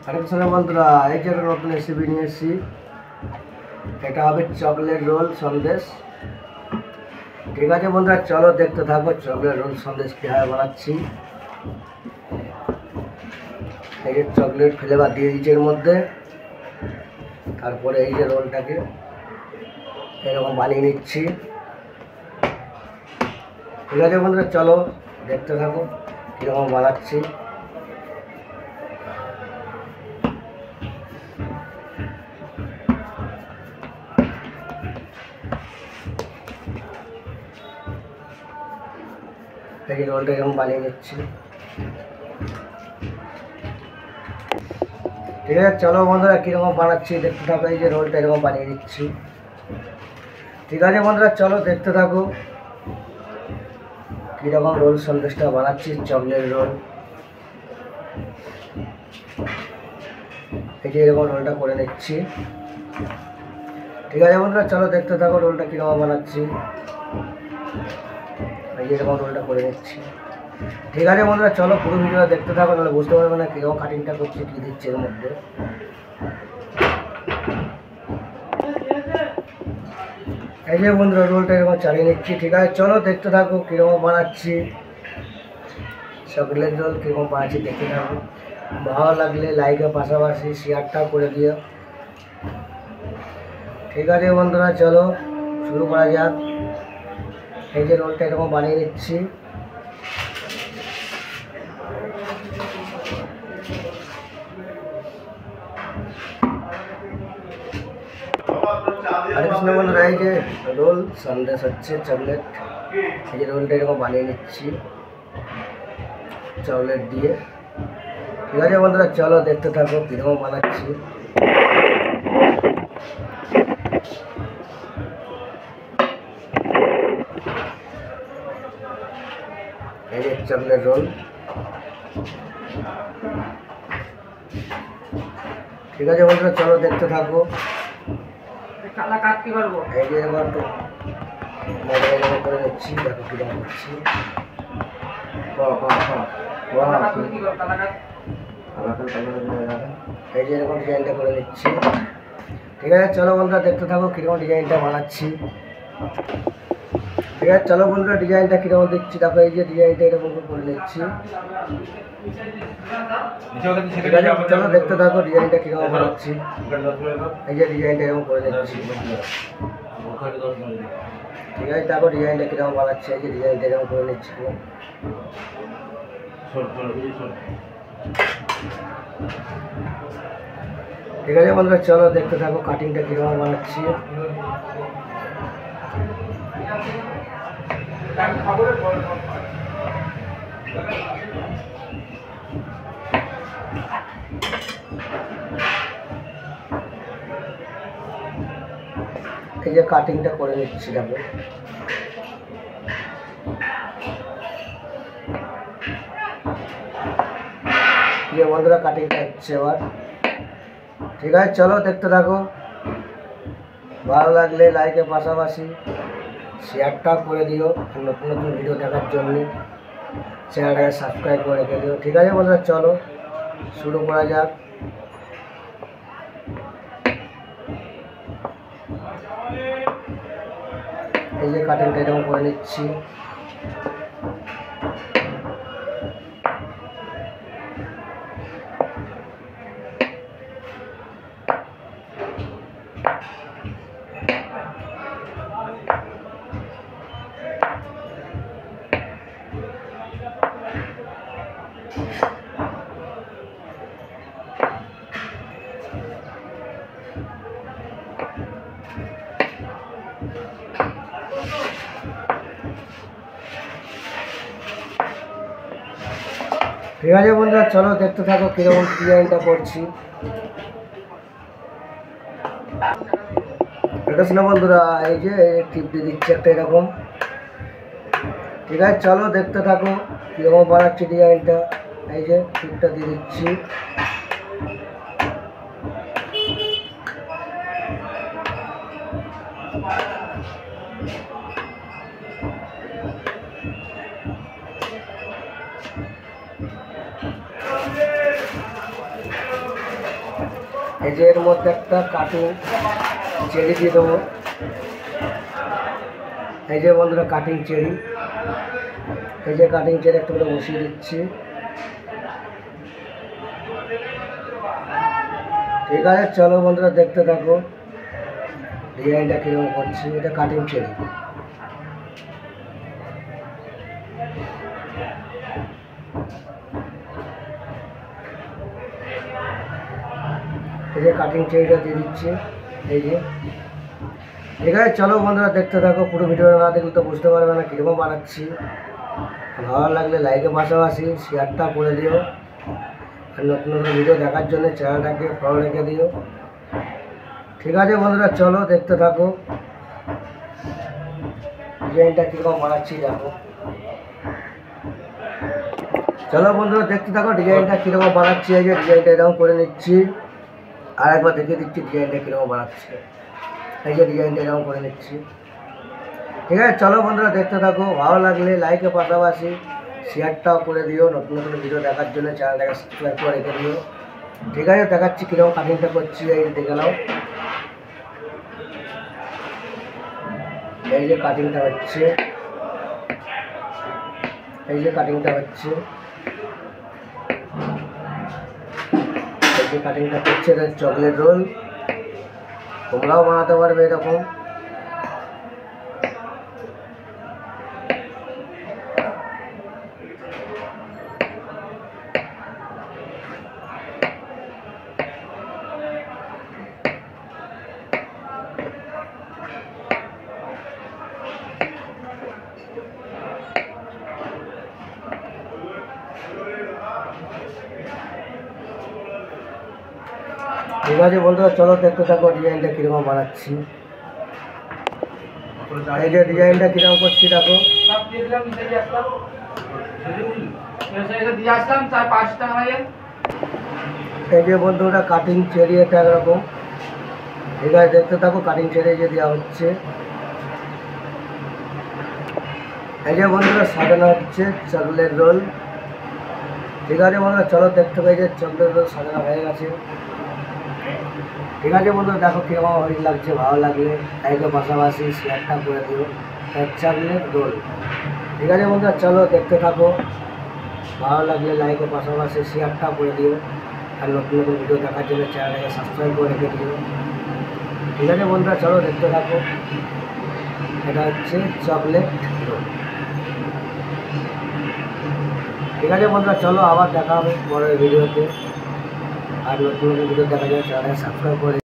আরেক সময় বন্ধুরা এই যে নতুন রেসিপি নিয়ে এসেছি, এটা হবে চকলেট রোল সন্দেশ। ঠিক আছে বন্ধুরা, চলো দেখতে থাকো চকলেট রোল সন্দেশ কীভাবে বানাচ্ছি। এই যে চকলেট ফ্লেভার দিয়ে দিচ্ছি এর মধ্যে, তারপরে এই যে রোলটাকে এরকম বানিয়ে নিচ্ছি। ঠিক আছে বন্ধুরা, চলো দেখতে থাকো কীরকম বানাচ্ছি। এই যে রোলটা এরকম বানিয়ে নিচ্ছি। ঠিক আছে, চলো বন্ধুরা কীরকম বানাচ্ছি দেখতে থাকো। এই যে রোলটা এরকম বানিয়ে নিচ্ছি। ঠিক আছে বন্ধুরা, চলো দেখতে থাকো কীরকম রোল সন্দেশটা বানাচ্ছি, চকলেট রোল। এই যে এরকম রোলটা করে নিচ্ছি। ঠিক আছে বন্ধুরা, চলো দেখতে থাকো রোলটা কীরকম বানাচ্ছি। এই যে এরকম রোলটা করে নিচ্ছি। ঠিক আছে বন্ধুরা, চলো পুরো ভিডিওটা দেখতে থাকো, নাহলে বুঝতে পারবে না কীরকম কাটিংটা করছি, কী দিচ্ছে এর মধ্যে। এই যে বন্ধুরা রোলটা এরকম চালিয়ে নিচ্ছি। ঠিক আছে, চলো দেখতে থাকো কীরকম বানাচ্ছি চকলেট রোল, কীরকম বানাচ্ছি দেখতে থাকো। ভালো লাগলে লাইকের পাশাপাশি শেয়ারটাও করে দিও। ঠিক আছে বন্ধুরা, চলো শুরু করা যাক। এই যে রোলটা এরকম বানিয়ে নিচ্ছি। আরেক সময় বন্ধুরা এই যে রোল সন্দেশ হচ্ছে চকলেট। এই যে রোলটা এরকম বানিয়ে নিচ্ছি চকলেট দিয়ে। ঠিক আছে বন্ধুরা, চলো দেখতে থাকো কীরকম বানাচ্ছি। এই যে চকলেট রোল। ঠিক আছে বন্ধুরা, চলো দেখতে থাকো। এই যে এবার তো এরকম করে নিচ্ছি, দেখো কীরকম করছি। এই যে এরকম ডিজাইনটা করে নিচ্ছি। ঠিক আছে, চলো বন্ধুরা দেখতে থাকো কীরকম ডিজাইনটা বানাচ্ছি। ঠিক আছে, চলো বন্ধুরা ডিজাইনটা কীরকম দিচ্ছি দেখো। এই যে ডিজাইনটা এরকম করে নিচ্ছি। ঠিক আছে, চলো দেখতে থাকো ডিজাইনটা কীরকম বানাচ্ছি। এই যে ডিজাইনটা এরকম করে নিচ্ছি। ঠিক আছে, তারপর ডিজাইনটা কীরকম বানাচ্ছি। এই যে ডিজাইনটা এরকম করে নিচ্ছি। ঠিক আছে বন্ধুরা, চলো দেখতে থাকো কাটিংটা কীরকম বানাচ্ছি। এই যে কাটিংটা করে নিচ্ছি দেখো। যে বন্ধুরা কাটিংটা হচ্ছে এবার। ঠিক আছে, চলো দেখতে থাকো। ভালো লাগলে লাইকের পাশাপাশি শেয়ারটা করে দিও। নতুন নতুন ভিডিও দেখার জন্য চ্যানেলটাকে সাবস্ক্রাইব করে রেখে দিও। ঠিক আছে বন্ধুরা, চলো শুরু করা যাক। এই যে কাটিংটা এরকম করে নিচ্ছি। ঠিক আছে বন্ধুরা, চলো দেখতে থাকো কীরকম ডিজাইনটা করছি। এটা শুনে বন্ধুরা এই যে টিপ দিয়ে দিচ্ছি একটা এরকম। ঠিক আছে, চলো দেখতে থাকো কীরকম বানাচ্ছি ডিজাইনটা। এই যে টিপটা দিয়ে দিচ্ছি। এই যে এর মধ্যে একটা কাটিং চেরি দিয়ে দেবো। এই যে বন্ধুরা কাটিং চেরি, এই যে কাটিং চেরি একটু করে বসিয়ে দিচ্ছি। ঠিক আছে, চলো বন্ধুরা দেখতে থাকো ডিজাইনটা কীরকম করছি। এটা কাটিং চেরি। এই যে কাটিং চেরিটা দিয়ে দিচ্ছি। এই যে ঠিক আছে, চলো বন্ধুরা দেখতে থাকো। পুরো ভিডিওটা না দেখলে তো বুঝতে পারবে না কীরকম বানাচ্ছি। ভালো লাগলে লাইকের পাশাপাশি শেয়ারটা করে দিও, আর নতুন নতুন ভিডিও দেখার জন্য চ্যানেলটাকে ফলো রেখে দিও। ঠিক আছে বন্ধুরা, চলো দেখতে থাকো ডিজাইনটা কীরকম বানাচ্ছি। দেখো, চলো বন্ধুরা দেখতে থাকো ডিজাইনটা কীরকম বানাচ্ছি। এই যে ডিজাইনটা এরকম করে নিচ্ছি, আর একবার দেখিয়ে দিচ্ছি ডিজাইনটা কীরকম বানাচ্ছি। এই যে ডিজাইনটা এরকম করে নিচ্ছি। ঠিক আছে, চলো বন্ধুরা দেখতে থাকো। ভালো লাগলে লাইকের পাশাপাশি শেয়ারটাও করে দিও, নতুন নতুন ভিডিও দেখার জন্য চ্যানেলটাকে সাবস্ক্রাইব করে রেখে দিও। ঠিক আছে, দেখাচ্ছি কীরকম কাটিংটা করছি। এই দেখে নাও, এই যে কাটিংটা হচ্ছে, এই যে কাটিংটা হচ্ছে, এই যে কাটিংটা করছে। এটা চকলেট রোল, তোমরাও বানাতে পারবে এরকম। ঠিক আছে বন্ধুরা, চলো দেখতে থাকো ডিজাইনটা কীরকম বানাচ্ছি। এই যে ডিজাইনটা কীরকম করছি দেখো। এই যে বন্ধুরা কাটিং চেরি, এটা একরকম। ঠিক আছে, দেখতে থাকো কাটিং চেরি যে দেওয়া হচ্ছে। এই যে বন্ধুরা সাজানো হচ্ছে চকলেট রোল। ঠিক আছে বন্ধুরা, চলো দেখতে পাই যে চকলেট রোল সাজানো হয়ে গেছে। ঠিক আছে বন্ধুরা, দেখো কীরকম হরিণ লাগছে। ভালো লাগলে লাইকের পাশাপাশি শেয়ারটা করে দিও। Chocolate roll. ঠিক আছে বন্ধুরা, চলো দেখতে থাকো। ভালো লাগলে লাইকের পাশাপাশি শেয়ারটা করে দিও, আর নতুন নতুন ভিডিও দেখার জন্য চ্যানেলটাকে সাবস্ক্রাইব করে রেখে দিও। ঠিক আছে বন্ধুরা, চলো দেখতে থাকো। এটা হচ্ছে চকলেট রোল। ঠিক আছে বন্ধুরা, চলো আবার দেখা হবে পরের ভিডিওতে, আর নতুন নতুন ভিডিও দেখার জন্য চ্যানেলটাকে সাবস্ক্রাইব করে